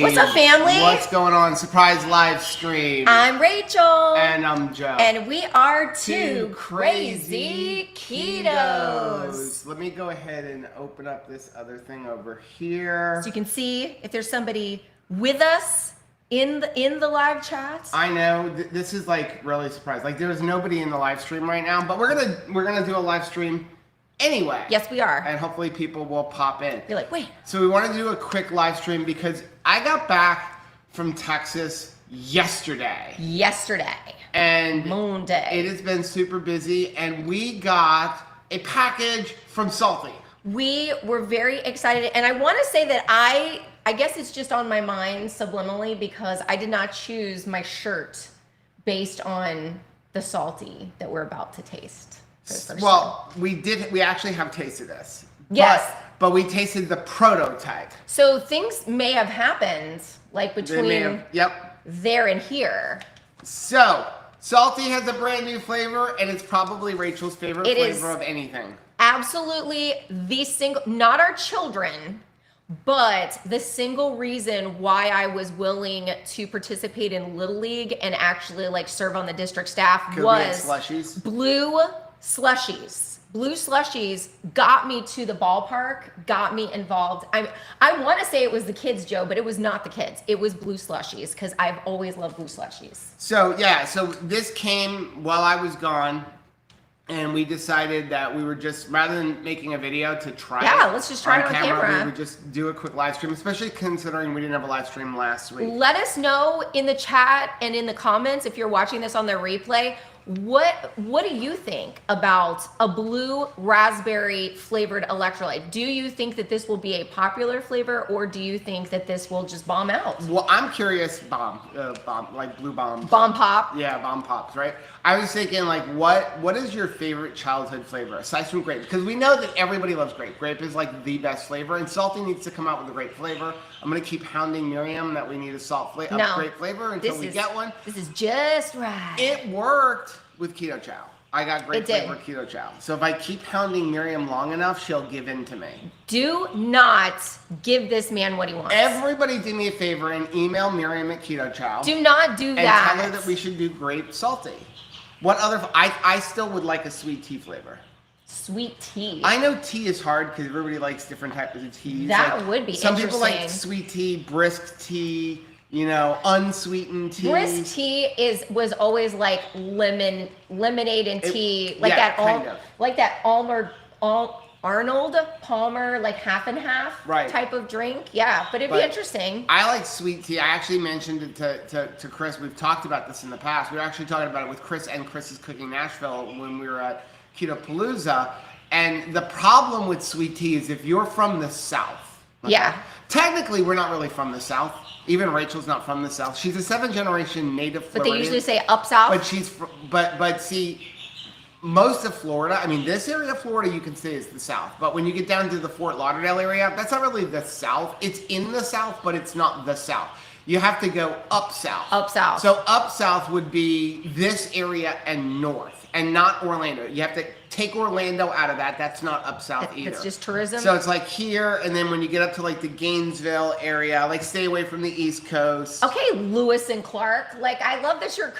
What's up, family? What's going on? Surprise live stream. I'm Rachel. And I'm Joe. And we are two crazy ketos. Let me go ahead and open up this other thing over here. So you can see if there's somebody with us in the live chat. I know this is like really surprised. Like there's nobody in the live stream right now, but we're gonna do a live stream anyway. Yes, we are. And hopefully people will pop in. You're like, wait. So we want to do a quick live stream because I got back from Texas yesterday. And Moon day. It has been super busy, and we got a package from SaltT. We were very excited, and I want to say that I guess it's just on my mind subliminally because I did not choose my shirt based on the SaltT that we're about to taste. Well, we actually have tasted this. Yes. But we tasted the prototype. So things may have happened like between there and here. So SaltT has a brand new flavor, and it's probably Rachel's favorite flavor of anything. Absolutely not our children, but the single reason why I was willing to participate in Little League and actually like serve on the district staff was slushies. Blue slushies. Blue slushies got me to the ballpark, got me involved. I want to say it was the kids, Joe, but it was not the kids. It was blue slushies because I've always loved blue slushies. So so this came while I was gone, and we decided that we were just, rather than making a video to try it. Let's just try it on camera. We would just do a quick live stream, especially considering we didn't have a live stream last week. Let us know in the chat and in the comments if you're watching this on the replay. What do you think about a blue raspberry flavored electrolyte? Do you think that this will be a popular flavor, or do you think that this will just bomb out? Well, I'm curious, like blue bombs. Bomb pop? Yeah, bomb pops, right? I was thinking, like, what is your favorite childhood flavor aside from grape? Because we know that everybody loves grape. Grape is like the best flavor, and SaltT needs to come out with a grape flavor. I'm gonna keep hounding Miriam that we need a grape flavor until we get one. This is just right. It worked with Keto Chow. I got great flavor Keto Chow. So if I keep hounding Miriam long enough, she'll give in to me. Do not give this man what he wants. Everybody do me a favor and email Miriam at Keto Chow. Do not do that. And tell her that we should do grape SaltT. What other? I still would like a sweet tea flavor. Sweet tea. I know tea is hard because everybody likes different types of teas. That would be some interesting. Some people like sweet tea, brisk tea, unsweetened tea. Brisk tea was always like lemonade and tea, like that Arnold Palmer, like half and half type of drink. Yeah, but it'd be interesting. I like sweet tea. I actually mentioned it to Chris. We've talked about this in the past. We were actually talking about it with Chris and Chris's Cooking Nashville when we were at Keto Palooza. And the problem with sweet tea is if you're from the South. Technically, we're not really from the South. Even Rachel's not from the South. She's a 7th generation native Floridian. But they usually say up South. But see, most of Florida, I mean, this area of Florida you can say is the South. But when you get down to the Fort Lauderdale area, that's not really the South. It's in the South, but it's not the South. You have to go up South. Up South. So up South would be this area and north, and not Orlando. You have to take Orlando out of that. That's not up South either. It's just tourism. So it's like here, and then when you get up to like the Gainesville area, like stay away from the East Coast. Okay, Lewis and Clark. Like, I love that you're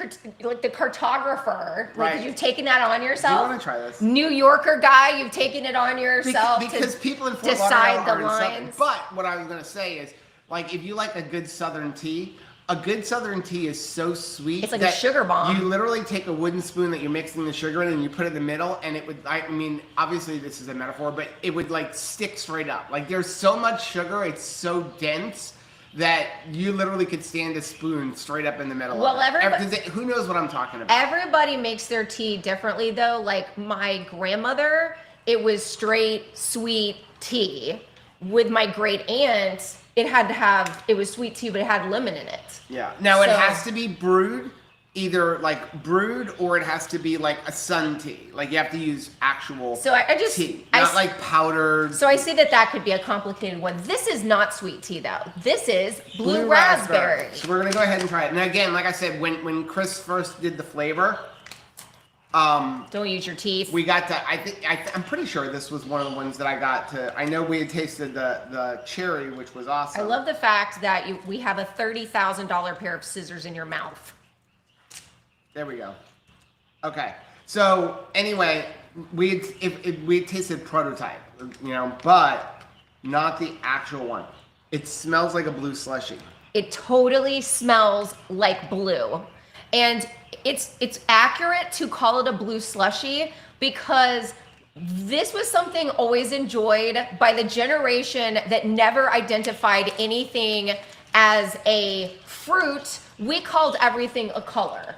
like the cartographer. Like, you've taken that on yourself. You want to try this? New Yorker guy, you've taken it on yourself because people in Fort decide Lauderdale the lines. But what I was going to say is, like, if you like a good Southern tea, a good Southern tea is so sweet. It's like a sugar bomb. You literally take a wooden spoon that you're mixing the sugar in and you put it in the middle, and it would, I mean, obviously this is a metaphor, but it would like stick straight up. Like there's so much sugar, it's so dense that you literally could stand a spoon straight up in the middle of it. Who knows what I'm talking about? Everybody makes their tea differently though. Like my grandmother, it was straight sweet tea. With my great aunt, it was sweet tea, but it had lemon in it. Yeah. Now it has to be brewed, either like brewed or it has to be like a sun tea. Like you have to use actual tea, not like powdered. So I say that could be a complicated one. This is not sweet tea though. This is blue raspberry. So we're gonna go ahead and try it. And again, like I said, when Chris first did the flavor, Don't use your teeth. We got to. I'm pretty sure this was one of the ones that I got to. I know we had tasted the cherry, which was awesome. I love the fact that we have a $30,000 pair of scissors in your mouth. There we go. Okay. So anyway, we tasted prototype, but not the actual one. It smells like a blue slushie. It totally smells like blue. And it's accurate to call it a blue slushie because this was something always enjoyed by the generation that never identified anything as a fruit. We called everything a color.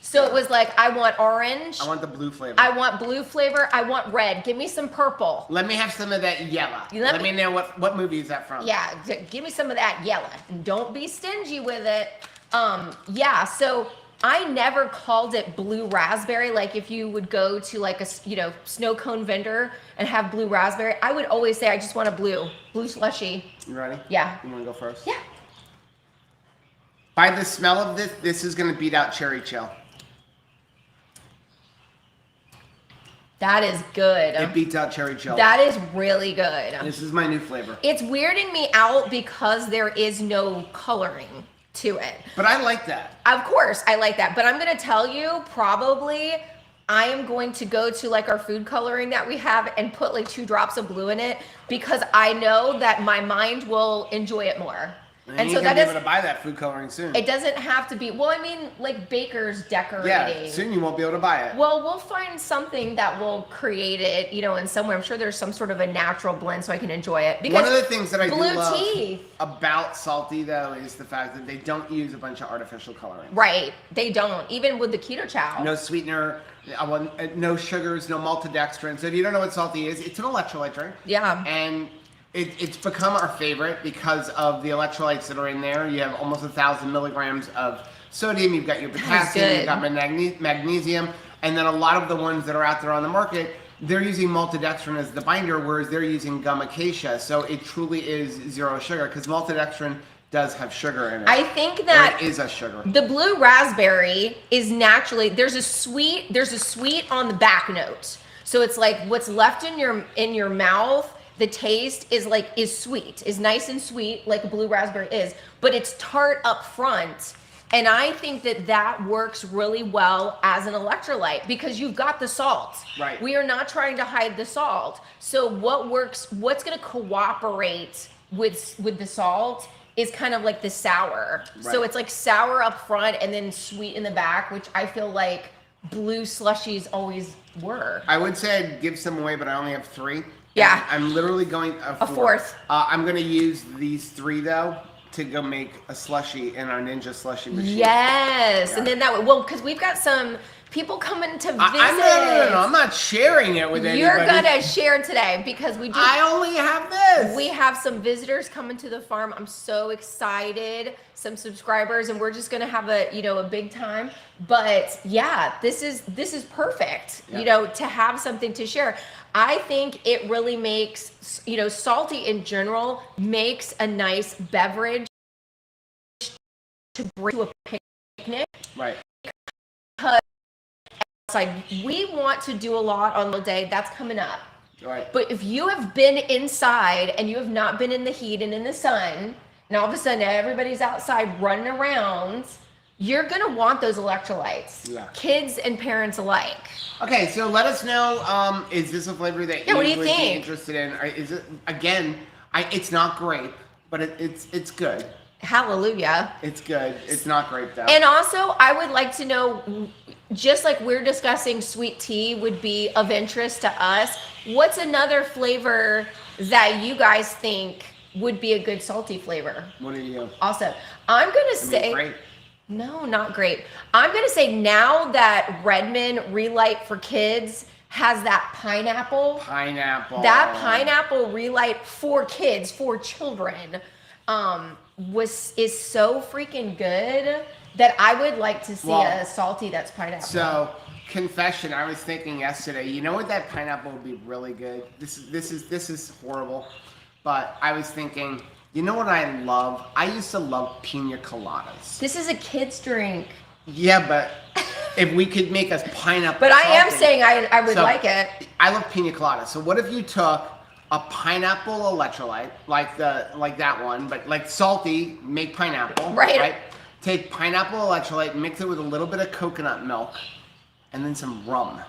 So it was like, I want orange. I want the blue flavor. I want blue flavor. I want red. Give me some purple. Let me have some of that yellow. Let me know what movie is that from. Yeah, give me some of that yellow. And don't be stingy with it. Yeah, so I never called it blue raspberry. Like if you would go to like a snow cone vendor and have blue raspberry, I would always say I just want a blue slushie. You ready? Yeah. You want to go first? Yeah. By the smell of this is going to beat out cherry chill. That is good. It beats out cherry chill. That is really good. This is my new flavor. It's weirding me out because there is no coloring to it. But I like that. Of course, I like that. But I'm going to tell you, probably I am going to go to like our food coloring that we have and put like 2 drops of blue in it because I know that my mind will enjoy it more. And so that is able to buy that food coloring soon. It doesn't have to be. Well, I mean, like baker's decorating. Yeah, soon you won't be able to buy it. Well, we'll find something that will create it, in somewhere. I'm sure there's some sort of a natural blend so I can enjoy it. Because one of the things that I do love teeth. about SaltT though is the fact that they don't use a bunch of artificial coloring. Right, they don't. Even with the keto chow. No sweetener, no sugars, no maltodextrin. So if you don't know what SaltT is, it's an electrolyte drink. Yeah. And it's become our favorite because of the electrolytes that are in there. You have almost 1,000 milligrams of sodium. You've got your potassium. You've got magnesium. And then a lot of the ones that are out there on the market, they're using maltodextrin as the binder, whereas they're using gum acacia. So it truly is zero sugar because maltodextrin does have sugar in it. I think that it is a sugar. The blue raspberry is naturally there's a sweet on the back note. So it's like what's left in your mouth. The taste is sweet, is nice and sweet like a blue raspberry is, but it's tart up front. And I think that works really well as an electrolyte because you've got the salt. Right. We are not trying to hide the salt. So what's going to cooperate with the salt is kind of like the sour. Right. So it's like sour up front and then sweet in the back, which I feel like blue slushies always were. I would say I'd give some away, but I only have 3. Yeah. I'm literally going a fourth. I'm going to use these 3 though to go make a slushie in our Ninja slushie machine. Yes. Yeah. And then that way, because we've got some people coming to visit. I'm not sharing it with anybody. You're going to share today because I only have this. We have some visitors coming to the farm. I'm so excited. Some subscribers, and we're just going to have a big time. But yeah, this is perfect, to have something to share. I think it really makes, SaltT in general makes a nice beverage to bring to a picnic. Right. Because outside, we want to do a lot on the day. That's coming up. Right. But if you have been inside and you have not been in the heat and in the sun, and all of a sudden everybody's outside running around, you're going to want those electrolytes. Yeah. Kids and parents alike. Okay, so let us know, is this a flavor that you would be interested in? Or is it, again, it's not grape, but it's good. Hallelujah. It's good. It's not grape though. And also, I would like to know, just like we're discussing sweet tea would be of interest to us, what's another flavor that you guys think would be a good SaltT flavor? What are you? Awesome. I'm going to say... grape. No, not grape. I'm going to say now that Redmond Relight for Kids has that pineapple. That pineapple Relight for kids, for children, is so freaking good that I would like to see a SaltT that's pineapple. So, confession, I was thinking yesterday, you know what, that pineapple would be really good? This is horrible, but I was thinking, you know what I love? I used to love pina coladas. This is a kid's drink. Yeah, but if we could make us pineapple. But I am salty. saying I would like it. I love pina colada. So what if you took a pineapple electrolyte, like that one, but like salty, make pineapple, right? Take pineapple electrolyte, mix it with a little bit of coconut milk, and then some rum.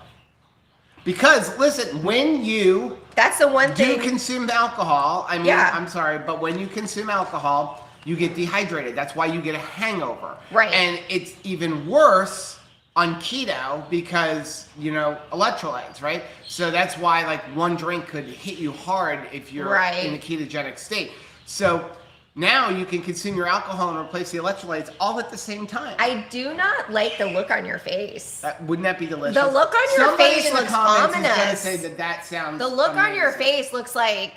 Because listen, when you that's the one thing consume alcohol, I mean, I'm sorry, but when you consume alcohol, you get dehydrated. That's why you get a hangover. Right. And it's even worse on keto because, electrolytes, right? So that's why like one drink could hit you hard if you're in a ketogenic state. So now you can consume your alcohol and replace the electrolytes all at the same time. I do not like the look on your face. Wouldn't that be delicious? The look on your face looks ominous. Is gonna say that sounds the look amazing. on your face looks like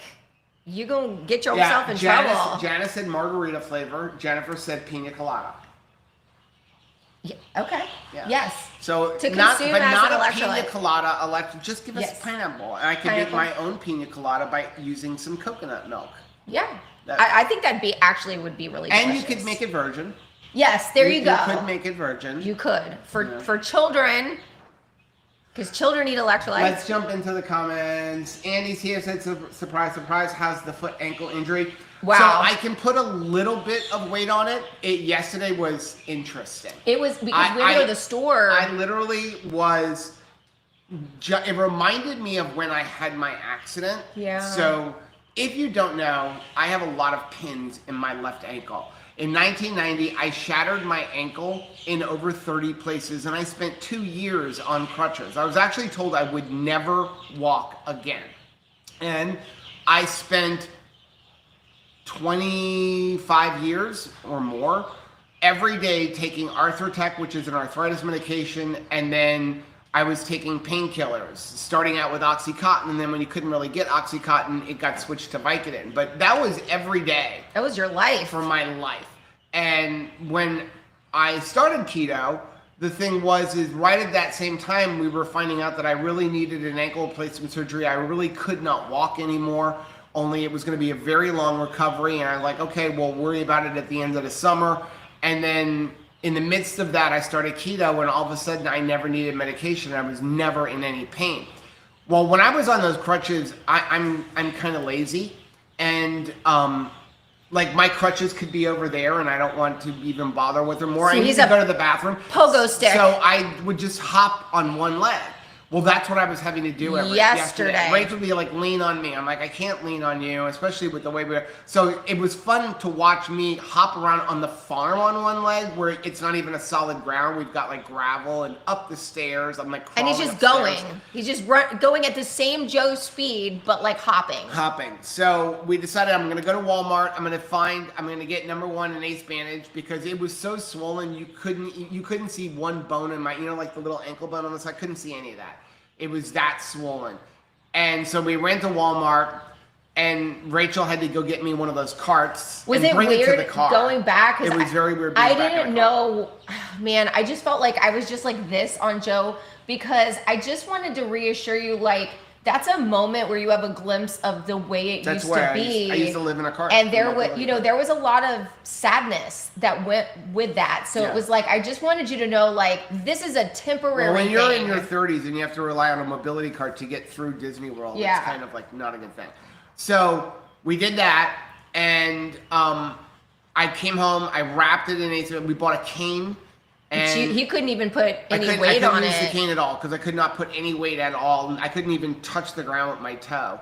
you gonna get yourself in trouble. Janice said margarita flavor. Jennifer said pina colada. Yeah, okay. Yeah. Yes. So to not consume but as not an a electrolyte. pina colada. Just give us pineapple, and I can make my own pina colada by using some coconut milk. Yeah. I think that'd be would be really delicious. And you could make it virgin. Yes, there you go. You could make it virgin. You could for children, because children eat electrolytes. Let's jump into the comments. Andy's here, said surprise, surprise. How's the foot ankle injury? Wow. So I can put a little bit of weight on it. Yesterday was interesting. It was because we were to the store. I literally was. It reminded me of when I had my accident. Yeah. So if you don't know, I have a lot of pins in my left ankle. In 1990, I shattered my ankle in over 30 places, and I spent 2 years on crutches. I was actually told I would never walk again. And I spent 25 years or more every day taking Arthrotec, which is an arthritis medication, and then I was taking painkillers, starting out with Oxycontin, and then when you couldn't really get Oxycontin, it got switched to Vicodin. But that was every day. That was your life. For my life. And when I started keto, the thing is right at that same time, we were finding out that I really needed an ankle replacement surgery. I really could not walk anymore, only it was going to be a very long recovery. And I'm like, okay, we'll worry about it at the end of the summer. And then in the midst of that, I started keto, and all of a sudden I never needed medication. I was never in any pain. Well, when I was on those crutches, I'm kind of lazy, and like my crutches could be over there, and I don't want to even bother with them more. So I need to go to the bathroom. Pogo stick. So I would just hop on one leg. Well, that's what I was having to do yesterday. Rachel would be like, lean on me. I'm like, I can't lean on you, especially with the way we're. So it was fun to watch me hop around on the farm on one leg where it's not even a solid ground. We've got like gravel and up the stairs. I'm like crawling and he's just upstairs. going. He's just going at the same Joe speed, but like hopping. So we decided I'm going to go to Walmart. I'm going to get number one an ace bandage because it was so swollen you couldn't see one bone in my, like the little ankle bone on the side. I couldn't see any of that. It was that swollen. And so we ran to Walmart, and Rachel had to go get me one of those carts Was and it bring weird it to the car. going back? It was very weird. I didn't know, man, I just felt like I was just like this on Joe because I just wanted to reassure you, like, that's a moment where you have a glimpse of the way it used to be. I used to live in a cart. And there was a lot of sadness that went with that. So it was like, I just wanted you to know, like, this is a temporary when you're thing. in your 30s and you have to rely on a mobility cart to get through Disney World, it's kind of like not a good thing. So we did that, and I came home, I wrapped it in a, we bought a cane. And he couldn't even put any weight on it. I couldn't use the cane at all because I could not put any weight at all. I couldn't even touch the ground with my toe.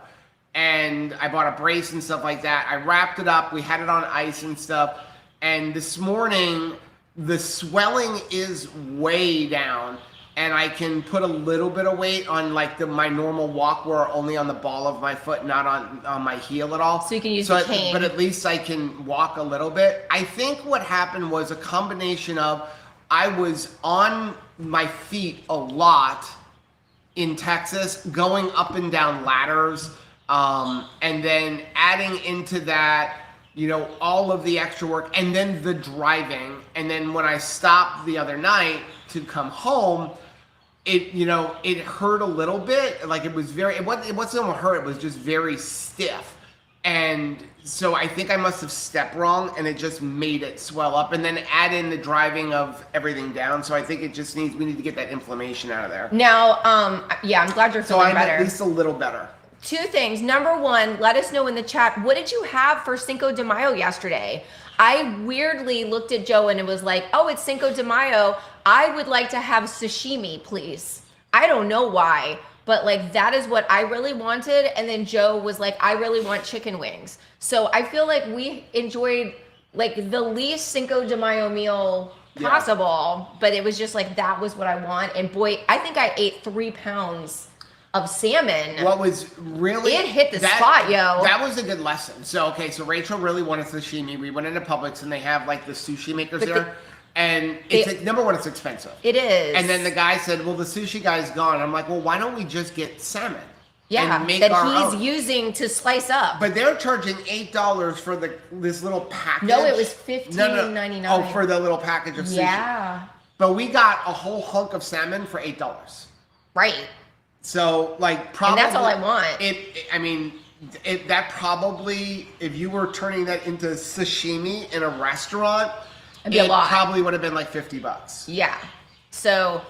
And I bought a brace and stuff like that. I wrapped it up. We had it on ice and stuff. And this morning, the swelling is way down. And I can put a little bit of weight on like my normal walk where only on the ball of my foot, not on my heel at all. So you can use the cane. But at least I can walk a little bit. I think what happened was a combination of I was on my feet a lot in Texas, going up and down ladders, and then adding into that, all of the extra work, and then the driving. And then when I stopped the other night to come home, it hurt a little bit. Like it wasn't hurt, it was just very stiff. And so I think I must have stepped wrong, and it just made it swell up, and then add in the driving of everything down. So I think it just we need to get that inflammation out of there. Now, yeah, I'm glad you're feeling better. At least a little better. Two things. Number one, let us know in the chat, what did you have for Cinco de Mayo yesterday? I weirdly looked at Joe and it was like, oh, it's Cinco de Mayo. I would like to have sashimi, please. I don't know why, but like that is what I really wanted. And then Joe was like, I really want chicken wings. So I feel like we enjoyed like the least Cinco de Mayo meal possible, but it was just like, that was what I want. And boy, I think I ate 3 pounds of salmon. What was really... It hit the spot, yo. That was a good lesson. So, okay, so Rachel really wanted sashimi. We went into Publix and they have like the sushi makers there. And it's number one, it's expensive. It is. And then the guy said, well, the sushi guy's gone. I'm like, well, why don't we just get salmon? Yeah, and make that our he's own? Using to slice up. But they're charging $8 for this little package. No, it was $15.99. Oh, for the little package of sushi. Yeah. But we got a whole hunk of salmon for $8. Right. So, like, probably... And that's all I want. That probably, if you were turning that into sashimi in a restaurant, it probably would have been like $50. Yeah. So,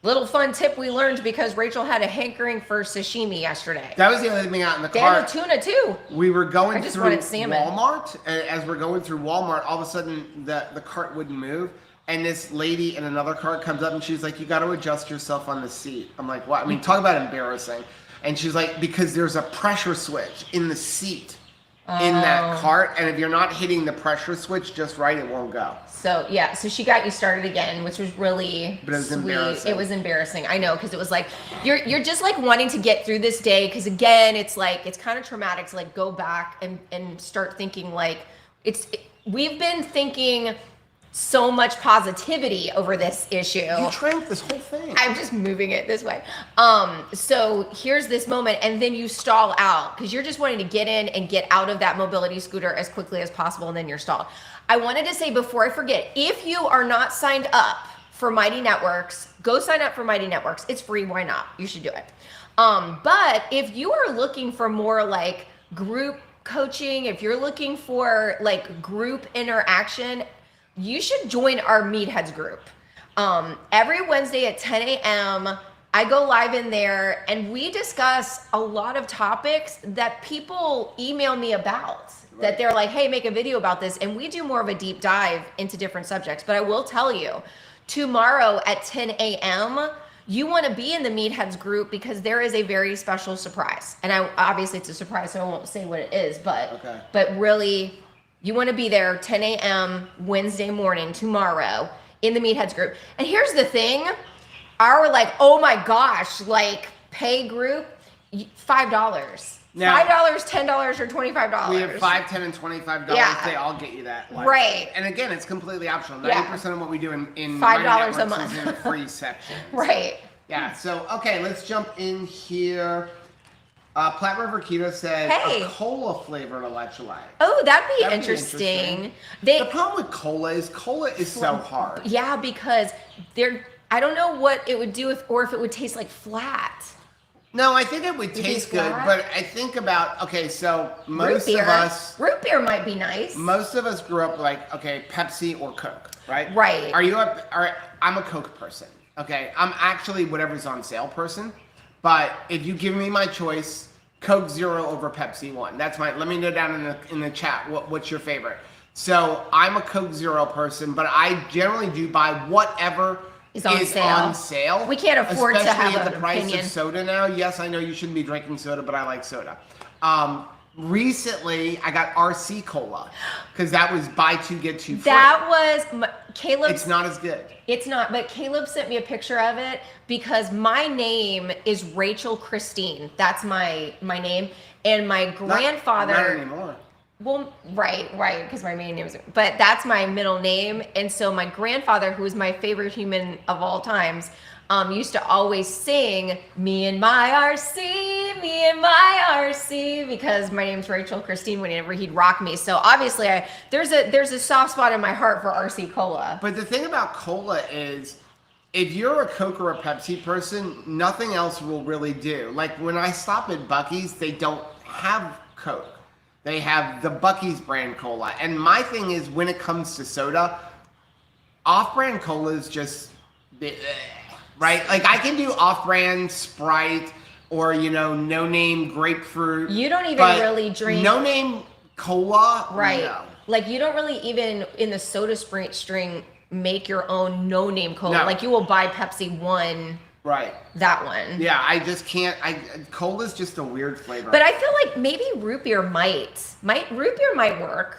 little fun tip we learned because Rachel had a hankering for sashimi yesterday. That was the other thing out in the They car. had a tuna too. We were going through Walmart, and as we're going through Walmart, all of a sudden the cart wouldn't move. And this lady in another cart comes up and she's like, you got to adjust yourself on the seat. I'm like, what? I mean, talk about embarrassing. And she's like, because there's a pressure switch in the seat in that cart. And if you're not hitting the pressure switch just right, it won't go. So, yeah. So she got you started again, which was really But it was sweet. embarrassing. It was embarrassing. I know, because it was like, you're just like wanting to get through this day. Because again, it's like, it's kind of traumatic to like go back and start thinking like, we've been thinking so much positivity over this issue. You drank this whole thing. I'm just moving it this way. So here's this moment, and then you stall out because you're just wanting to get in and get out of that mobility scooter as quickly as possible, and then you're stalled. I wanted to say before I forget, if you are not signed up for Mighty Networks, go sign up for Mighty Networks. It's free. Why not? You should do it. But if you are looking for more like group coaching, if you're looking for like group interaction, you should join our Meatheads group. Every Wednesday at 10 a.m., I go live in there and we discuss a lot of topics that people email me about. Right. That they're like, hey, make a video about this. And we do more of a deep dive into different subjects. But I will tell you, tomorrow at 10 a.m., you want to be in the Meatheads group because there is a very special surprise. And obviously it's a surprise, so I won't say what it is. But really, you want to be there 10 a.m. Wednesday morning tomorrow in the Meatheads group. And here's the thing, our like, oh my gosh, like pay group, $5. Now, $5, $10, or $25. We have $5, $10, and $25. Yeah. They all get you that. Like, right. And again, it's completely optional. 90% of what we do in $5 a month is in the free section. Right. Yeah. So okay, let's jump in here. Platte River Keto said a cola flavored electrolyte. Oh, that'd be interesting. The problem with cola is so hard. Yeah, because I don't know what it would do if it would taste like flat. No, I think it would taste good, but I think about, so most of us... Root beer might be nice. Most of us grew up like, Pepsi or Coke, right? Right. I'm a Coke person, okay? I'm actually whatever's on sale person, but if you give me my choice, Coke Zero over Pepsi 1. That's let me know down in the chat, what's your favorite? So I'm a Coke Zero person, but I generally do buy whatever is on sale. We can't afford to have especially at the price of soda now. Yes, I know you shouldn't be drinking soda, but I like soda. Recently, I got RC Cola because that was buy two, get two free. That was Caleb. It's not as good. It's not, but Caleb sent me a picture of it because my name is Rachel Christine. That's my name. And my grandfather... Not anymore. Well, right, because my main name is... But that's my middle name. And so my grandfather, who is my favorite human of all times, used to always sing, me and my RC, because my name's Rachel Christine whenever he'd rock me. So obviously there's a soft spot in my heart for RC Cola. But the thing about cola is, if you're a Coke or a Pepsi person, nothing else will really do. Like when I stop at Buc-ee's, they don't have Coke. They have the Buc-ee's brand cola. And my thing is, when it comes to soda, off-brand cola is just, right? Like, I can do off-brand Sprite or, no-name grapefruit. You don't even really drink. No-name cola? Right. No. Like, you don't really even, in the soda string, make your own no-name cola. No. Like, you will buy Pepsi One. Right. That one. Yeah, I just can't. Cola's just a weird flavor. But I feel like maybe root beer might work.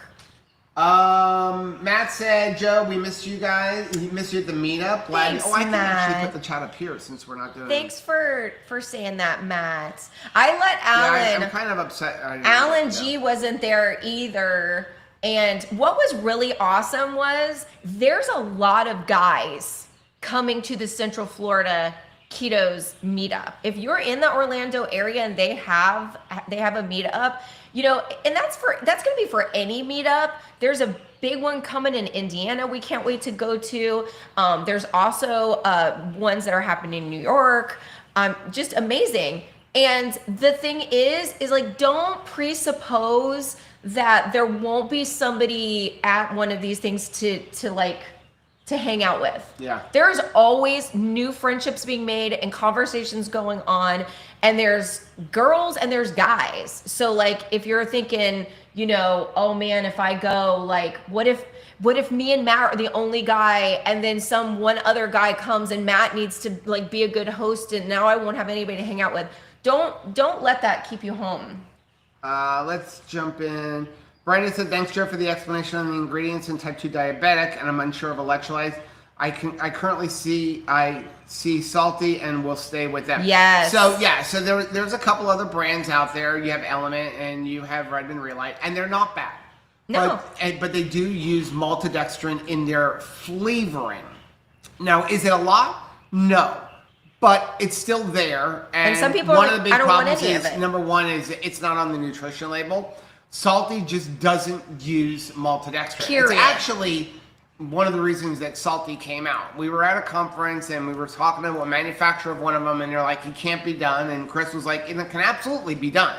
Matt said, Joe, we missed you guys. We missed you at the meetup. Thanks, I can actually Matt. put the chat up here since we're not doing. Thanks for saying that, Matt. I let Alan. Yeah, I'm kind of upset. Alan G wasn't there either. And what was really awesome was there's a lot of guys coming to the Central Florida Ketos meetup. If you're in the Orlando area and they have a meetup, and that's going to be for any meetup. There's a big one coming in Indiana we can't wait to go to. There's also ones that are happening in New York. Just amazing. And the thing is like, don't presuppose that there won't be somebody at one of these things to hang out with. Yeah. There's always new friendships being made and conversations going on, and there's girls and there's guys. So like, if you're thinking, oh man, if I go, like, what if me and Matt are the only guy, and then one other guy comes and Matt needs to like be a good host, and now I won't have anybody to hang out with. Don't let that keep you home. Let's jump in. Brandon said, thanks, Joe, for the explanation on the ingredients in type 2 diabetic, and I'm unsure of electrolytes. I currently see SaltT and will stay with them. Yes. So there's a couple other brands out there. You have Element and you have Redmond Relight, and they're not bad. No. But they do use maltodextrin in their flavoring. Now, is it a lot? No. But it's still there. And some people one are of the like, big I don't want problems any is, of it. number one, is it's not on the nutrition label. SaltT just doesn't use maltodextrin. Period. It's actually one of the reasons that SaltT came out. We were at a conference and we were talking to a manufacturer of one of them, and they're like, it can't be done. And Chris was like, it can absolutely be done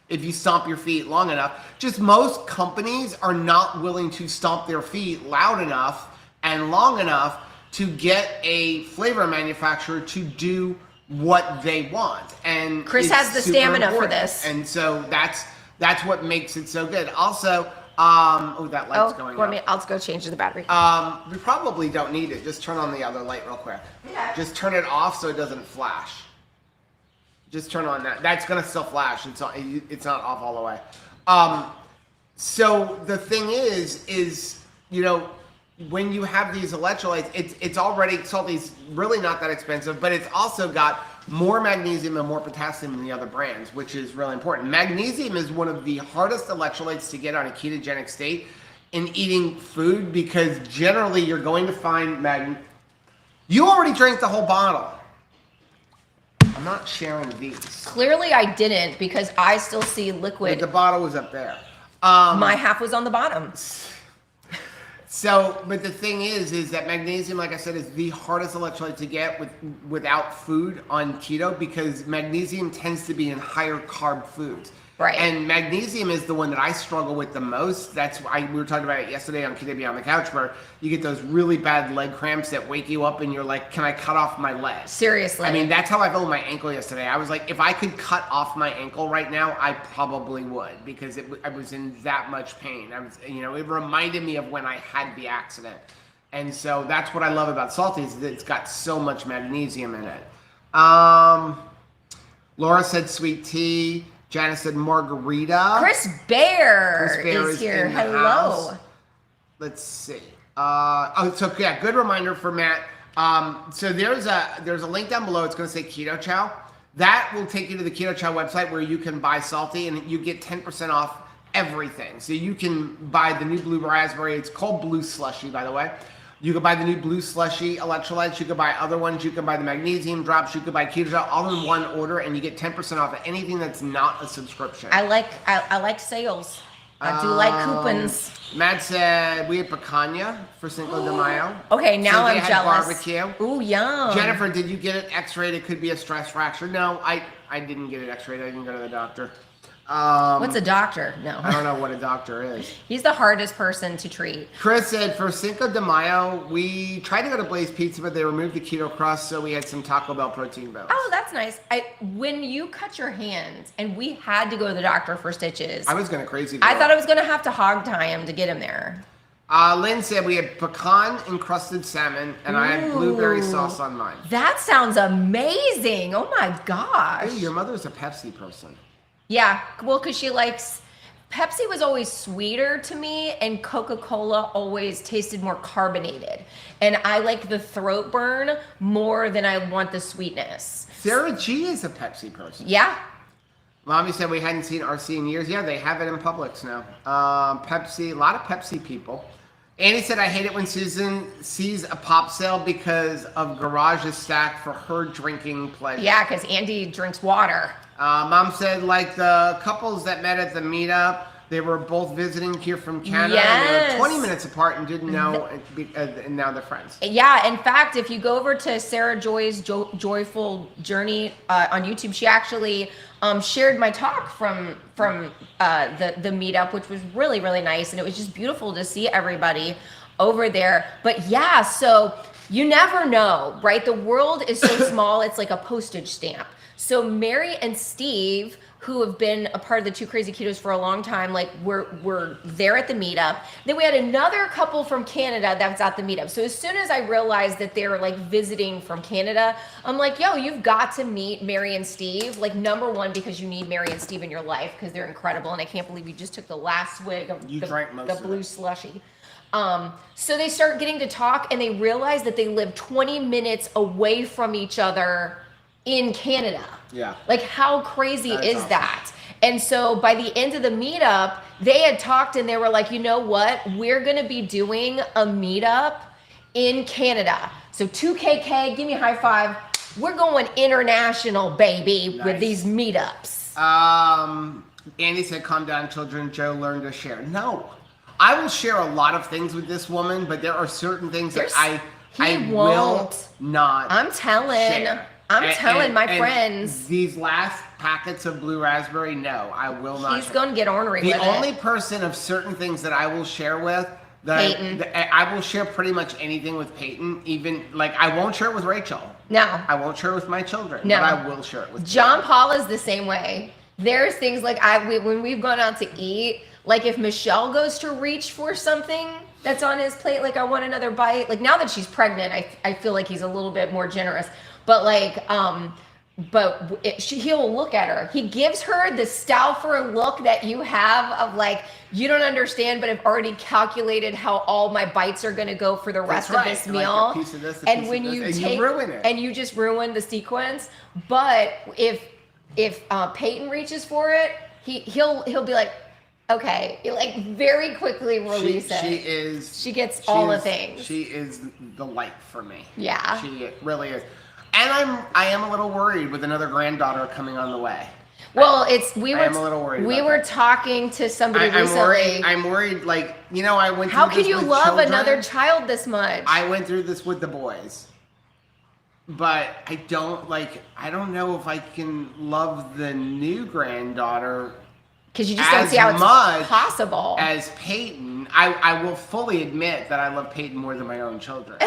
if you stomp your feet long enough. Just most companies are not willing to stomp their feet loud enough and long enough to get a flavor manufacturer to do what they want. And Chris has the stamina for this. And so that's what makes it so good. Also, that light's going on. I'll go change the battery. We probably don't need it. Just turn on the other light real quick. Yeah. Just turn it off so it doesn't flash. Just turn on that. That's gonna still flash. It's not off all the way. So the thing is, when you have these electrolytes, it's already, SaltT's really not that expensive, but it's also got more magnesium and more potassium than the other brands, which is really important. Magnesium is one of the hardest electrolytes to get on a ketogenic state in eating food, because generally you're going to find You already drank the whole bottle. I'm not sharing these. Clearly I didn't, because I still see liquid. The bottle was up there. My half was on the bottom. So, but the thing is that magnesium, like I said, is the hardest electrolyte to get without food on keto, because magnesium tends to be in higher carb foods. Right. And magnesium is the one that I struggle with the most. That's why we were talking about it yesterday on Keto Beyond the Couch, where you get those really bad leg cramps that wake you up and you're like, can I cut off my leg? Seriously. I mean, that's how I felt with my ankle yesterday. I was like, if I could cut off my ankle right now, I probably would, because I was in that much pain. It reminded me of when I had the accident. And so that's what I love about SaltT, is that it's got so much magnesium in it. Laura said sweet tea. Janice said margarita. Chris Bear, Chris Bear is here. in the Hello. house. Let's see. Good reminder for Matt. So there's a link down below. It's going to say Keto Chow. That will take you to the Keto Chow website, where you can buy SaltT and you get 10% off everything. So you can buy the new blue raspberry. It's called Blue Slushie, by the way. You can buy the new Blue Slushie electrolytes. You can buy other ones. You can buy the magnesium drops. You can buy Keto Chow, all in one order, and you get 10% off of anything that's not a subscription. I like sales. I do like coupons. Matt said we had picanha for Cinco de Mayo. Okay, now So they I'm had jealous. Barbecue. Ooh, yum. Jennifer, did you get it x-rayed? It could be a stress fracture. No, I didn't get it x-rayed. I didn't go to the doctor. What's a doctor? No. I don't know what a doctor is. He's the hardest person to treat. Chris said, for Cinco de Mayo, we tried to go to Blaze Pizza, but they removed the keto crust, so we had some Taco Bell protein bones. Oh, that's nice. When you cut your hand and we had to go to the doctor for stitches, I was going to crazy. I thought I was going to have to hog tie him to get him there. Lynn said we had pecan encrusted salmon, and I had blueberry sauce on mine. That sounds amazing. Oh my gosh. Hey, your mother's a Pepsi person. Yeah, well, because she likes, Pepsi was always sweeter to me, and Coca-Cola always tasted more carbonated. And I like the throat burn more than I want the sweetness. Sarah G is a Pepsi person. Yeah. Mommy said we hadn't seen RC in years. Yeah, they have it in Publix now. Pepsi, a lot of Pepsi people. Annie said, I hate it when Susan sees a pop sale because of garages stacked for her drinking pleasure. Yeah, because Andy drinks water. Mom said, like the couples that met at the meetup, they were both visiting here from Canada. Yes. And they were 20 minutes apart and didn't know, and now they're friends. Yeah, in fact, if you go over to Sarah Joy's Joyful Journey on YouTube, she actually shared my talk from the meetup, which was really, really nice. And it was just beautiful to see everybody over there. But yeah, so you never know, right? The world is so small, it's like a postage stamp. So Mary and Steve, who have been a part of the Two Crazy Ketos for a long time, like we're there at the meetup. Then we had another couple from Canada that was at the meetup. So as soon as I realized that they were like visiting from Canada, I'm like, yo, you've got to meet Mary and Steve. Like, number one, because you need Mary and Steve in your life because they're incredible. And I can't believe you just took the last swig of the blue slushie. So they start getting to talk and they realize that they live 20 minutes away from each other in Canada. Yeah. Like, how crazy is awesome. that? And so by the end of the meetup, they had talked and they were like, you know what? We're going to be doing a meetup in Canada. So 2KK, give me a high five. We're going international, baby, with these meetups. Andy said, calm down, children. Joe, learn to share. No. I will share a lot of things with this woman, but there are certain things that I will not I'm telling. share. I'm telling my friends. These last packets of blue raspberry, no, I will not. He's going to get ornery with it. The only person of certain things that I will share with, Peyton. I will share pretty much anything with Peyton. Even, like, I won't share it with Rachel. No. I won't share it with my children. No. But I will share it with John Peyton. Paul is the same way. There's things like when we've gone out to eat, like if Michelle goes to reach for something that's on his plate, like I want another bite. Like now that she's pregnant, I feel like he's a little bit more generous. But like, he'll look at her. He gives her the Stauffer look that you have of like, you don't understand, but I've already calculated how all my bites are going to go for the rest of this meal. Like a piece of this, and when you take, ruin it. and you just ruin the sequence. But if Peyton reaches for it, he'll be like, okay, like very quickly release it. She gets all the things. She is the light for me. Yeah. She really is. And I am a little worried with another granddaughter coming on the way. Well, I am a little worried. We were talking to somebody recently. I'm worried. Like, you know, I went through How this could you with love children. another child this much? I went through this with the boys. But I don't know if I can love the new granddaughter because you just don't see how it's possible. As Peyton, I will fully admit that I love Peyton more than my own children.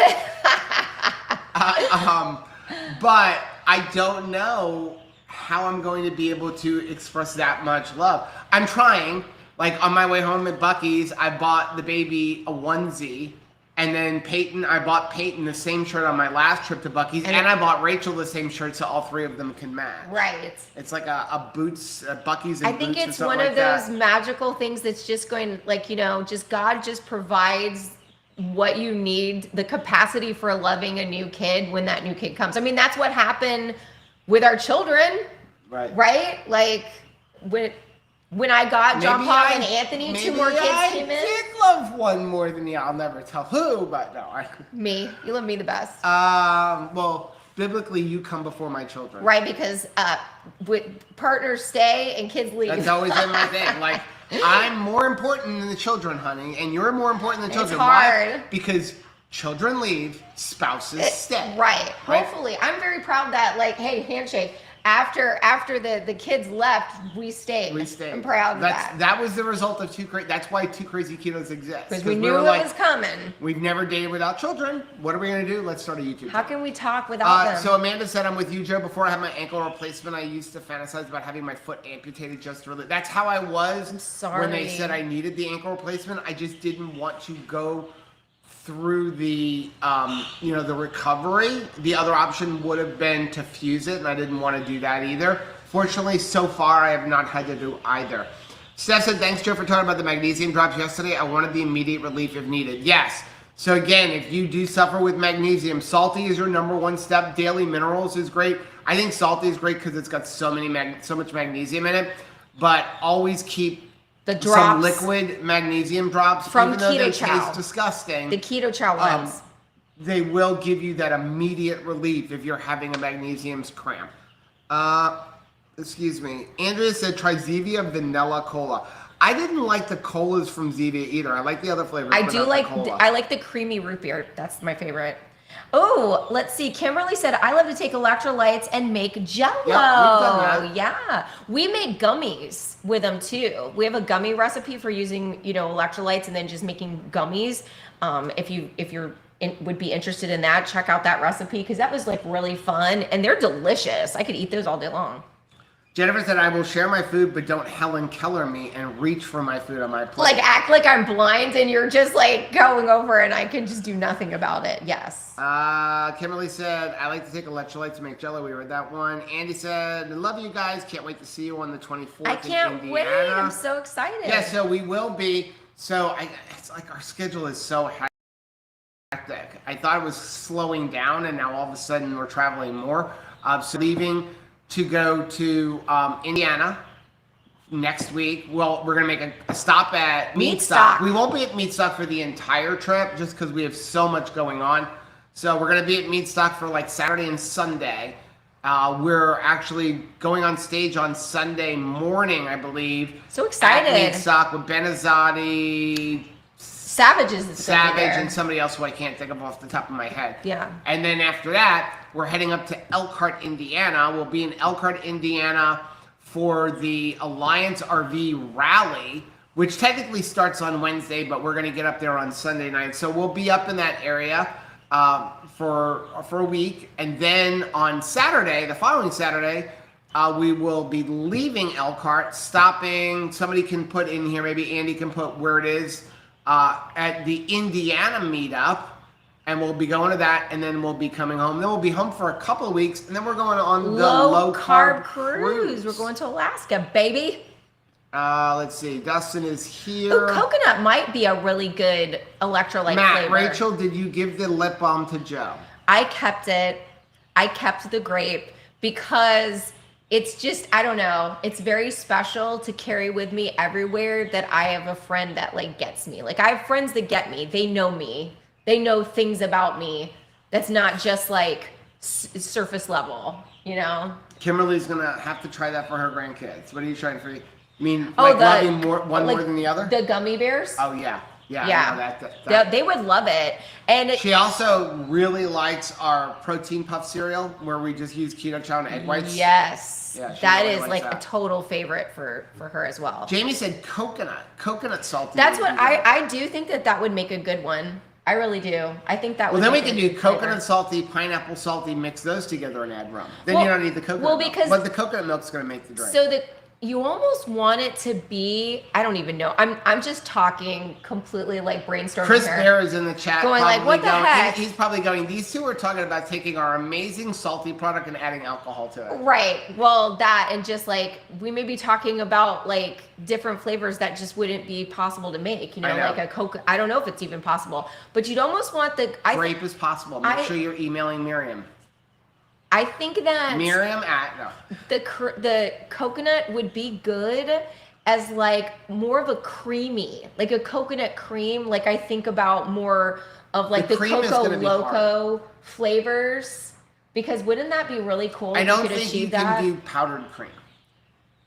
But I don't know how I'm going to be able to express that much love. I'm trying. Like on my way home at Buc-ee's, I bought the baby a onesie. And then I bought Peyton the same shirt on my last trip to Buc-ee's, and I bought Rachel the same shirt so all three of them can match. Right. It's like a boots, Buc-ee's and I think boots it's or one like of those that. magical things that's just going, like, you know, just God just provides what you need, the capacity for loving a new kid when that new kid comes. I mean, that's what happened with our children. Right. Right? Like, when I got John Paul and Anthony, two more kids came in. I did love one more than you. I'll never tell who, but no. Me. You love me the best. Well, biblically, you come before my children. Right, because partners stay and kids leave. That's always been my thing. Like, I'm more important than the children, honey, and you're more important than the children. It's hard. Why? Because children leave, spouses stay. Right. Hopefully. I'm very proud that, like, hey, handshake. After the kids left, we stayed. We stayed. I'm proud of that. That was the result of That's why Two Crazy Ketos exists. Because we knew were it was coming. We've never dated without children. What are we going to do? Let's start a YouTube channel. How can we talk without them? So Amanda said, I'm with you, Joe. Before I had my ankle replacement, I used to fantasize about having my foot amputated just to really. That's how I was when they said I needed the ankle replacement. I just didn't want to go through the the recovery. The other option would have been to fuse it, and I didn't want to do that either. Fortunately, so far I have not had to do either. Steph said, thanks, Joe, for talking about the magnesium drops yesterday. I wanted the immediate relief if needed. Yes. So again, if you do suffer with magnesium, SaltT is your number one step. Daily Minerals is great. I think SaltT is great because it's got so much magnesium in it. But always keep the drops, some liquid magnesium drops from even though they Keto Chow. taste disgusting. The Keto Chow ones. They will give you that immediate relief if you're having a magnesium cramp. Excuse me. Andrea said, try Zevia Vanilla Cola. I didn't like the colas from Zevia either. I like the other flavors. I do like. I like the creamy root beer. That's my favorite. Oh, let's see. Kimberly said, I love to take electrolytes and make Jello. Yep, we've done that. Yeah. We make gummies with them too. We have a gummy recipe for using, electrolytes and then just making gummies. If you're would be interested in that, check out that recipe because that was like really fun and they're delicious. I could eat those all day long. Jennifer said, I will share my food, but don't Helen Keller me and reach for my food on my plate. Like act like I'm blind and you're just like going over and I can just do nothing about it. Yes. Kimberly said, I like to take electrolytes to make Jello. We read that one. Andy said, I love you guys. Can't wait to see you on the 24th I can't wait. I'm so excited. Yeah, so we will be. So it's like our schedule is so hectic. I thought it was slowing down and now all of a sudden we're traveling more. So leaving to go to Indiana next week. Well, we're going to make a stop at Meatstock. We won't be at Meatstock for the entire trip just because we have so much going on. So we're going to be at Meatstock for like Saturday and Sunday. We're actually going on stage on Sunday morning, I believe. So excited. At Meatstock with Benazati, Savage and somebody else who I can't think of off the top of my head. Yeah. And then after that, we're heading up to Elkhart, Indiana. We'll be in Elkhart, Indiana for the Lyons RV rally, which technically starts on Wednesday, but we're going to get up there on Sunday night. So we'll be up in that area for a week. And then on Saturday, the following Saturday, we will be leaving Elkhart, stopping. Somebody can put in here, maybe Andy can put where it is. At the Indiana meetup, and we'll be going to that, and then we'll be coming home. Then we'll be home for a couple of weeks, and then we're going on the low carb cruise. We're going to Alaska, baby. Let's see. Dustin is here. Ooh, coconut might be a really good electrolyte flavor. Rachel, did you give the lip balm to Joe? I kept it. I kept the grape because it's just, I don't know. It's very special to carry with me everywhere that I have a friend that like gets me. Like I have friends that get me. They know me. They know things about me that's not just like surface level, Kimberly's going to have to try that for her grandkids. What are you trying for? You mean loving one more than the other? The gummy bears? Oh, yeah. Yeah. Yeah. They would love it. And she also really likes our protein puff cereal where we just use keto chow and egg whites. Yes. Yeah, that is like a total favorite for her as well. Jamie said coconut salt. That's what I do think that would make a good one. I really do. I think that would. Well, then we can do coconut salty, pineapple salty, mix those together and add rum. Then you don't need the coconut milk. But the coconut milk's going to make the drink. So you almost want it to be, I don't even know. I'm just talking completely like brainstorming. Chris Bear is in the chat. Going like, what the heck? He's probably going, these two are talking about taking our amazing salty product and adding alcohol to it. Right. Well, that and just like, we may be talking about like different flavors that just wouldn't be possible to make, like a Coke. I don't know if it's even possible, but you'd almost want Grape is possible. Make sure you're emailing Miriam. I think that the coconut would be good as like more of a creamy, like a coconut cream. Like I think about more of like the Coco Loco flavors, because wouldn't that be really cool? I don't think you can do powdered cream.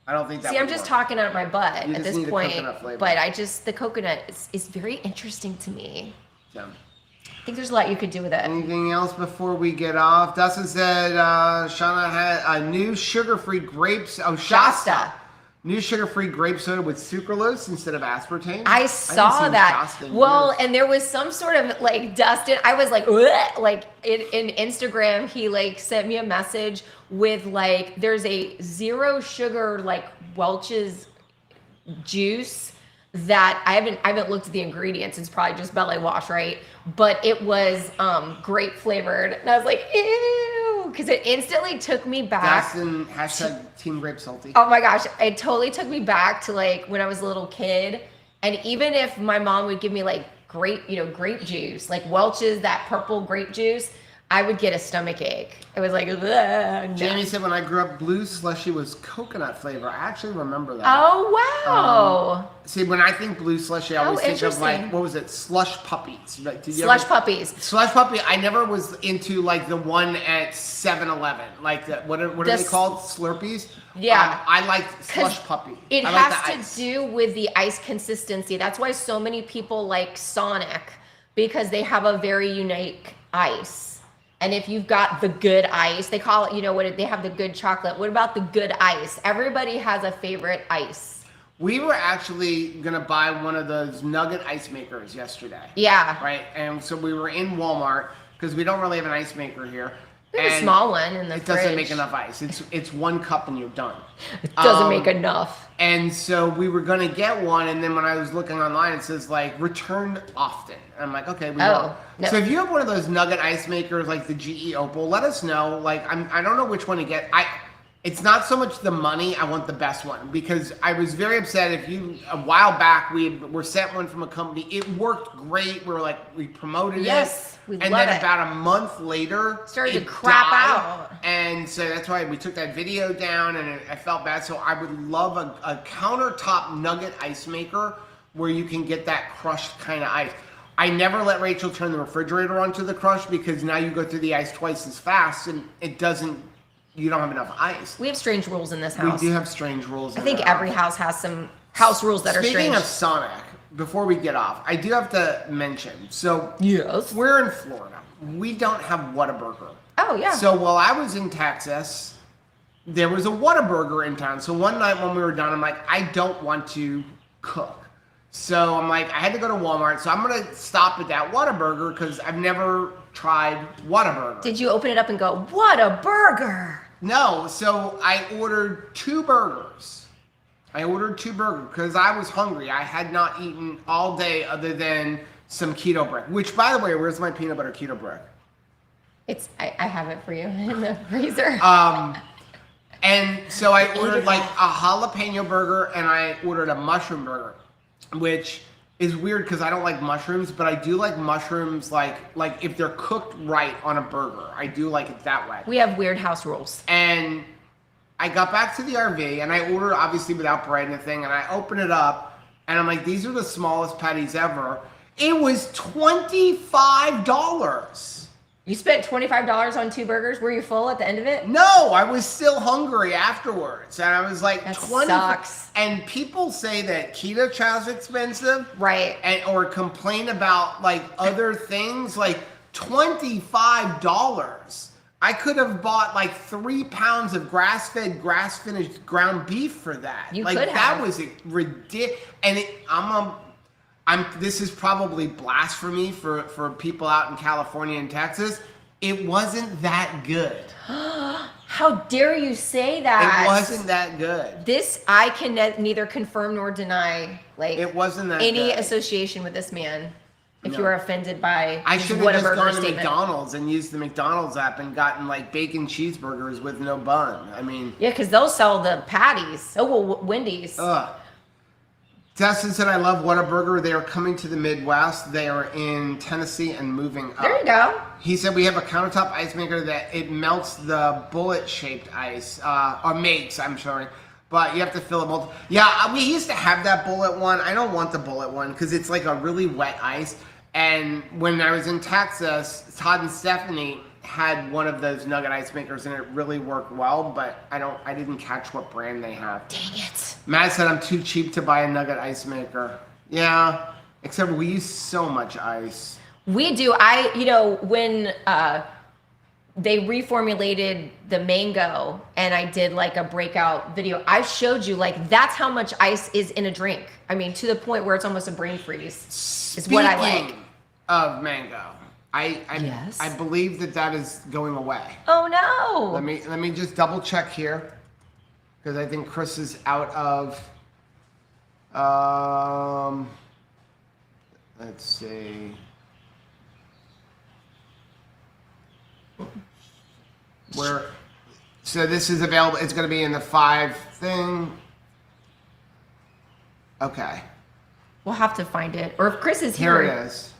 I don't think that. See, I'm just talking out my butt at this point, but the coconut is very interesting to me. Yeah. think there's a lot you could do with it. Anything else before we get off? Dustin said Shauna had a new sugar-free grapes. Oh, Shasta. New sugar-free grape soda with sucralose instead of aspartame. I saw that. Well, and there was some sort of like Dustin. I was like, ugh, like in Instagram, he like sent me a message with like, there's a 0 sugar like Welch's juice that I haven't looked at the ingredients. It's probably just belly wash, right? But it was grape flavored, and I was like, ew, because it instantly took me back. Dustin, hashtag Team Grape Salty. Oh my gosh, it totally took me back to like when I was a little kid. And even if my mom would give me like grape juice, like Welch's, that purple grape juice, I would get a stomach ache. It was like, ugh, no. Jamie said when I grew up, blue slushie was coconut flavor. I actually remember that. Oh, wow. See, when I think blue slushie, I always think of like, what was it? Slush puppies. Puppies. Slush puppy. I never was into like the one at 7-Eleven. Like the, what are they called? Slurpees? Yeah. I liked slush puppy. It has to do with the ice consistency. That's why so many people like Sonic, because they have a very unique ice. And if you've got the good ice, they call it, they have the good chocolate. What about the good ice? Everybody has a favorite ice. We were actually going to buy one of those nugget ice makers yesterday. Yeah. Right? And so we were in Walmart because we don't really have an ice maker here. There's a small one in the fridge. It doesn't make enough ice. It's 1 cup and you're done. It doesn't make enough. And so we were going to get one, and then when I was looking online, it says like returned often. And I'm like, okay, we will. No. So if you have one of those nugget ice makers like the GE Opal, let us know. Like I don't know which one to get. It's not so much the money. I want the best one because I was very upset. A while back we were sent one from a company. It worked great. We promoted it. Yes, we and love then it. About a month later, started to crap out. And so that's why we took that video down, and I felt bad. So I would love a countertop nugget ice maker where you can get that crushed kind of ice. I never let Rachel turn the refrigerator onto the crush because now you go through the ice twice as fast, and it doesn't. You don't have enough ice. We have strange rules in this house. We do have strange rules. I think every house has some house rules that are strange. Speaking of Sonic, before we get off, I do have to mention. So yes, we're in Florida. We don't have Whataburger. Oh yeah. So while I was in Texas, there was a Whataburger in town. So one night when we were done, I'm like, I don't want to cook. So I'm like, I had to go to Walmart. So I'm gonna stop at that Whataburger because I've never tried Whataburger. Did you open it up and go, what a burger? No, so I ordered 2 burgers. Because I was hungry. I had not eaten all day other than some keto bread. Which, by the way, where's my peanut butter keto bread? I have it for you in the freezer. And so I ordered like a jalapeno burger and I ordered a mushroom burger, which is weird because I don't like mushrooms, but I do like mushrooms like if they're cooked right on a burger. I do like it that way. We have weird house rules. And I got back to the RV and I ordered obviously without bread and anything, and I open it up and I'm like, these are the smallest patties ever. It was $25. You spent $25 on 2 burgers? Were you full at the end of it? No, I was still hungry afterwards. And I was like, that sucks. And people say that keto chow's expensive. Right. Or complain about like other things, like $25. I could have bought like 3 pounds of grass-fed, grass-finished ground beef for that. You like could have. That was ridiculous. And this is probably blasphemy for people out in California and Texas. It wasn't that good. How dare you say that? It wasn't that good. This, I can neither confirm nor deny, like, it wasn't that any good. Association with this man. If you are offended by I should have just gone to statement. McDonald's and used the McDonald's app and gotten like bacon cheeseburgers with no bun. I mean, yeah, because they'll sell the patties. Oh, well, Wendy's. Dustin said, I love Whataburger. They are coming to the Midwest. They are in Tennessee and moving up. There you go. He said, we have a countertop ice maker that it melts the bullet-shaped ice, or makes, I'm sorry. But you have to fill it multiple. Yeah, we used to have that bullet one. I don't want the bullet one because it's like a really wet ice. And when I was in Texas, Todd and Stephanie had one of those nugget ice makers and it really worked well, but I didn't catch what brand they have. Dang it. Matt said I'm too cheap to buy a nugget ice maker. Yeah, except we use so much ice. We do. When they reformulated the mango and I did like a breakout video, I showed you like that's how much ice is in a drink. I mean, to the point where it's almost a brain freeze. Is what I like. Speaking of mango, Yes. I believe that is going away. Oh no. Let me just double check here, because I think Chris is out of. Let's see. So this is available. It's going to be in the 5 thing. Okay. We'll have to find it. Or if Chris is here. Here it is.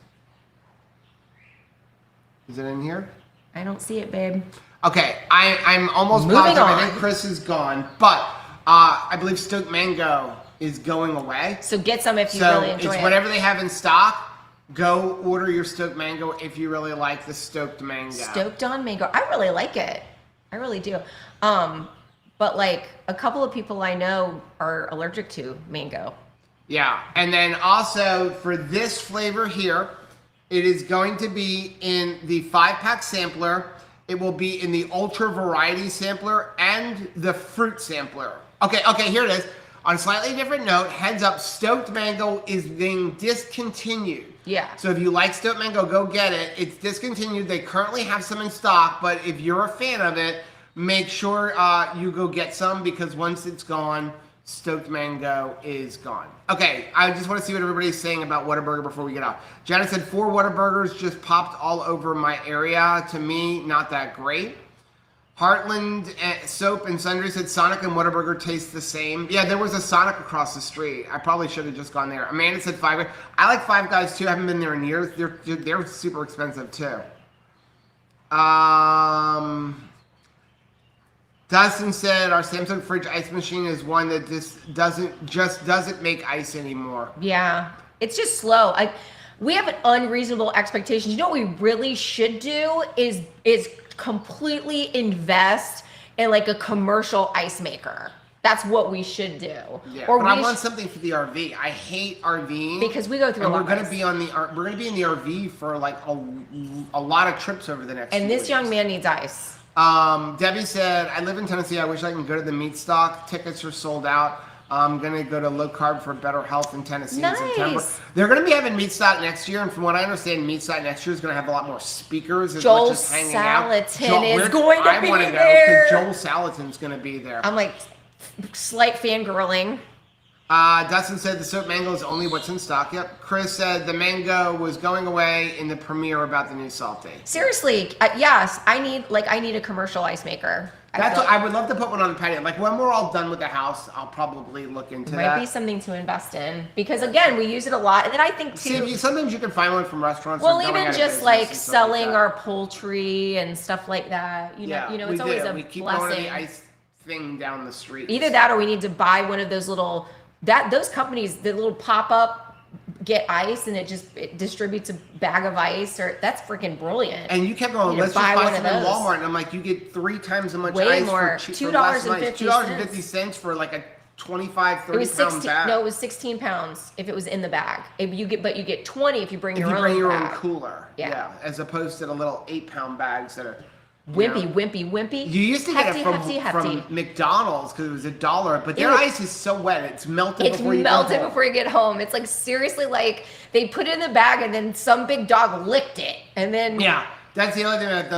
Is it in here? I don't see it, babe. Okay, I'm almost Moving positive. on. I think Chris is gone, but I believe Stoked Mango is going away. So get some if you really enjoy it. So it's whatever they have in stock. Go order your Stoked Mango if you really like the Stoked Mango. Stoked on mango. I really like it. I really do. But like a couple of people I know are allergic to mango. Yeah, and then also for this flavor here, it is going to be in the 5-pack sampler. It will be in the Ultra Variety sampler and the Fruit sampler. Okay, here it is. On a slightly different note, heads up, Stoked Mango is being discontinued. Yeah. So if you like Stoked Mango, go get it. It's discontinued. They currently have some in stock, but if you're a fan of it, make sure you go get some, because once it's gone, Stoked Mango is gone. Okay, I just want to see what everybody's saying about Whataburger before we get out. Janet said 4 Whataburgers just popped all over my area. To me, not that great. Heartland Soap and Sundry said Sonic and Whataburger taste the same. Yeah, there was a Sonic across the street. I probably should have just gone there. Amanda said Five Guys. I like Five Guys too. I haven't been there in years. They're super expensive too. Dustin said our Samsung fridge ice machine is one that doesn't make ice anymore. Yeah, it's just slow. We have an unreasonable expectations. You know what we really should do is completely invest in like a commercial ice maker. That's what we should do. Yeah, or but I want something for the RV. I hate RVing because we go through. And we're going to be in the RV for like a lot of trips over the next. And this weeks. young man needs ice. Debbie said, I live in Tennessee. I wish I can go to the meat stock. Tickets are sold out. I'm going to go to Low Carb for Better Health in Tennessee in September. They're going to be having meat stock next year. And from what I understand, meat stock next year is going to have a lot more speakers as much as hanging out. Joel Salatin is going to be there. I want to go because Joel Salatin's going to be there. I'm like slight fangirling. Dustin said the soap mango is only what's in stock. Yep. Chris said the mango was going away in the premiere about the new SaltT. Seriously, yes, I need a commercial ice maker. I would love to put one on the patio. Like when we're all done with the house, I'll probably look into that. Might be something to invest in because again, we use it a lot, and then I think too. See, sometimes you can find one from restaurants. Well, even just like selling our poultry and stuff like that. You know, it's always a blessing. We keep going to the ice thing down the street. Either that, or we need to buy one of those little. Those companies, the little pop-up get ice and it distributes a bag of ice, or that's freaking brilliant. And you kept going, let's just buy some in Walmart, and I'm like, you get 3 times as much ice more. for $2.50. $2.50 for like a 25, 30 pound bag. No, it was 16 pounds if it was in the bag. But you get 20 if you bring your own. If you bring your bag. own cooler, yeah, as opposed to the little 8-pound bags that are. Wimpy. You used to get it from McDonald's because it was $1, but their ice is so wet, it's melted before you get home. Before you get home. It's like seriously, like they put it in the bag and then some big dog licked it, and then that's the other thing about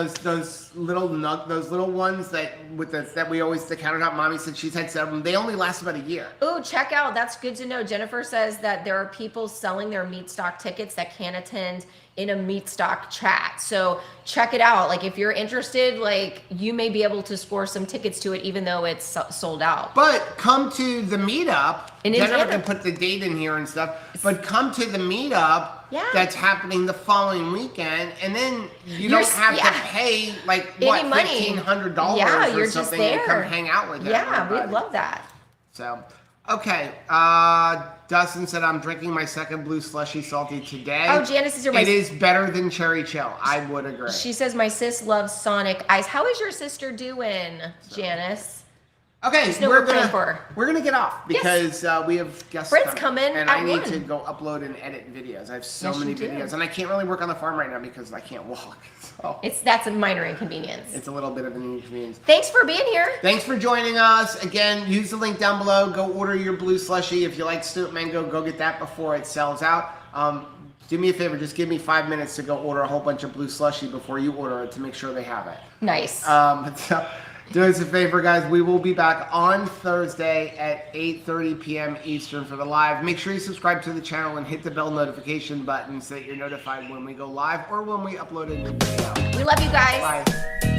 those little ones that we always the countertop. Mommy said she's had 7. They only last about a year. Oh, check out. That's good to know. Jennifer says that there are people selling their meat stock tickets that can't attend in a meat stock chat. So check it out. Like if you're interested, like you may be able to score some tickets to it, even though it's sold out. But come to the meetup. And Jennifer can put the date in here and stuff. But come to the meetup. Yeah. That's happening the following weekend, and then you don't have to pay like what $1,500 or something and come hang out with everybody. Yeah, we'd love that. So, okay. Dustin said I'm drinking my second blue slushy salty today. Oh, Janice is your. It is better than cherry chill. I would agree. She says my sis loves Sonic Ice. How is your sister doing, Janice? Okay, Just know we're praying for her. we're gonna get off because we have guests Brent's coming, coming and at I need 1. to go upload and edit videos. I have so Yes, many you do. videos, and I can't really work on the farm right now because I can't walk. So That's a minor inconvenience. it's a little bit of an inconvenience. Thanks for being here. Thanks for joining us. Again, use the link down below. Go order your blue slushie. If you like stewed mango, go get that before it sells out. Do me a favor, just give me 5 minutes to go order a whole bunch of blue slushie before you order it to make sure they have it. Nice. So do us a favor, guys. We will be back on Thursday at 8:30 p.m. Eastern for the live. Make sure you subscribe to the channel and hit the bell notification button so that you're notified when we go live or when we upload a new video. We love you guys. Bye.